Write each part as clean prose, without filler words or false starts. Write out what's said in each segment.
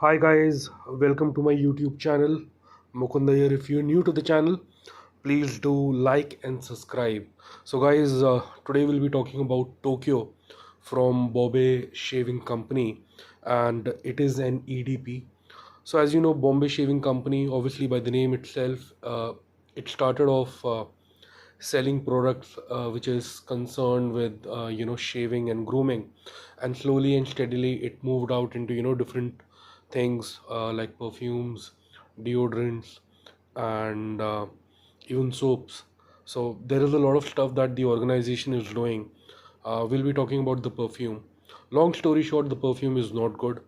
Hi guys, welcome to my YouTube channel. Mukunda here. If you're new to the channel, please do like and subscribe. So guys, today we'll be talking about Tokyo from Bombay Shaving Company, and it is an EDP. So as you know, Bombay Shaving Company, obviously by the name itself, it started off selling products which is concerned with shaving and grooming, and slowly and steadily it moved out into different things like perfumes, deodorants, and even soaps. So there is a lot of stuff that the organization is doing. We'll be talking about the perfume. Long story short, the perfume is not good.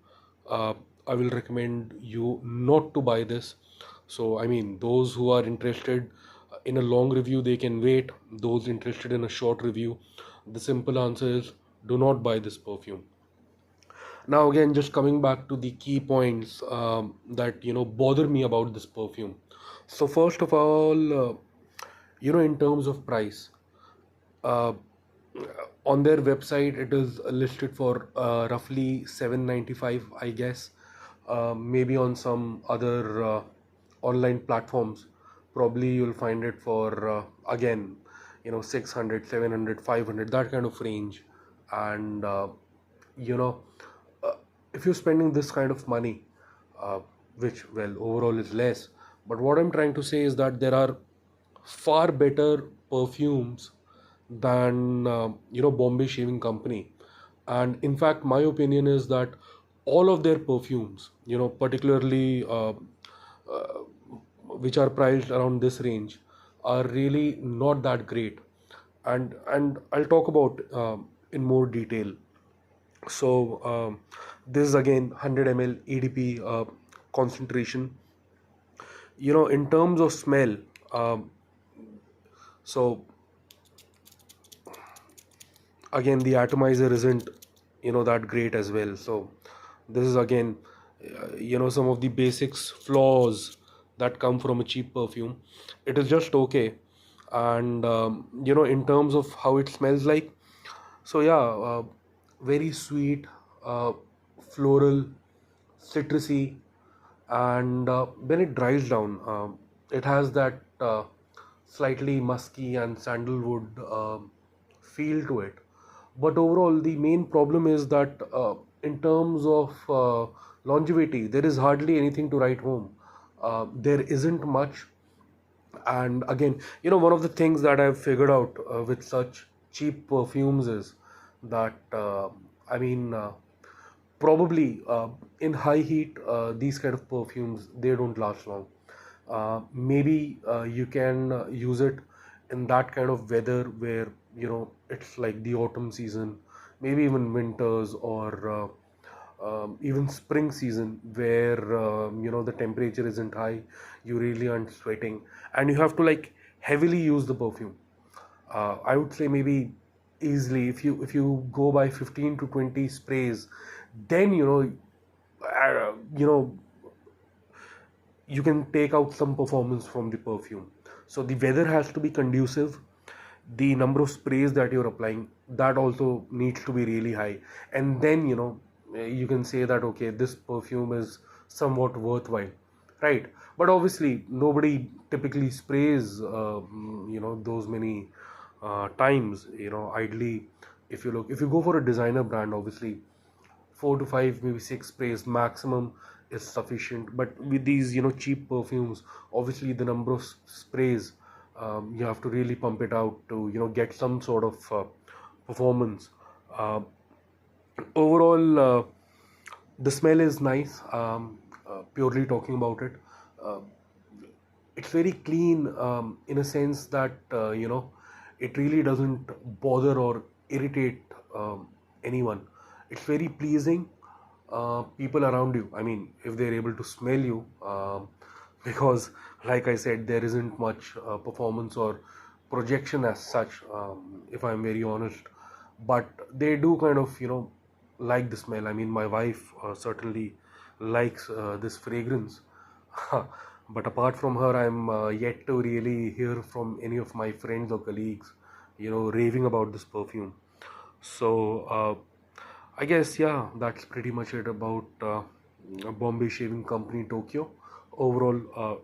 uh, I will recommend you not to buy this. So I mean, those who are interested in a long review, they can wait. Those interested in a short review, the simple answer is do not buy this perfume. Now again, just coming back to the key points that bother me about this perfume. So first of all, in terms of price, uh, on their website it is listed for roughly 795, I guess. Maybe on some other online platforms, probably you'll find it for again 600, 700, 500, that kind of range. And you know uh, if you're spending this kind of money, uh, which well overall is less, but what I'm trying to say is that there are far better perfumes than Bombay Shaving Company. And in fact, my opinion is that all of their perfumes, particularly uh, which are priced around this range, are really not that great. And I'll talk about in more detail. So this is again 100 ml EDP concentration. In terms of smell, um, so again the atomizer isn't that great as well. So this is again some of the basics flaws that come from a cheap perfume. It is just okay. And in terms of how it smells like, so yeah, very sweet, uh, floral, citrusy, and when it dries down, it has that slightly musky and sandalwood feel to it. But overall, the main problem is that in terms of longevity, there is hardly anything to write home. There isn't much. And again, one of the things that I've figured out with such cheap perfumes is that I mean, probably in high heat, these kind of perfumes, they don't last long. Maybe you can use it in that kind of weather where it's like the autumn season, maybe even winters, or even spring season, where the temperature isn't high, you really aren't sweating, and you have to like heavily use the perfume. I would say maybe easily, if you go by 15 to 20 sprays, then you know you can take out some performance from the perfume. So the weather has to be conducive. The number of sprays that you're applying, that also needs to be really high. And then you can say that okay, this perfume is somewhat worthwhile, right? But obviously nobody typically sprays those many times. Ideally, if you go for a designer brand, obviously 4 to 5, maybe 6 sprays maximum is sufficient. But with these cheap perfumes, obviously the number of sprays, you have to really pump it out to get some sort of performance. uh, Overall, the smell is nice. Purely talking about it, uh, it's very clean, in a sense that it really doesn't bother or irritate anyone. It's very pleasing. People around you, I mean, if they're able to smell you, because like I said, there isn't much performance or projection as such, if I'm very honest. But they do kind of like the smell. I mean, my wife certainly likes this fragrance. But apart from her, I'm yet to really hear from any of my friends or colleagues raving about this perfume. So I guess, yeah, that's pretty much it about Bombay Shaving Company, Tokyo. Overall,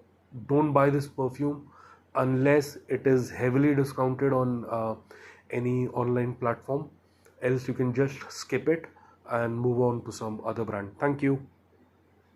don't buy this perfume unless it is heavily discounted on any online platform. Else, you can just skip it and move on to some other brand. Thank you.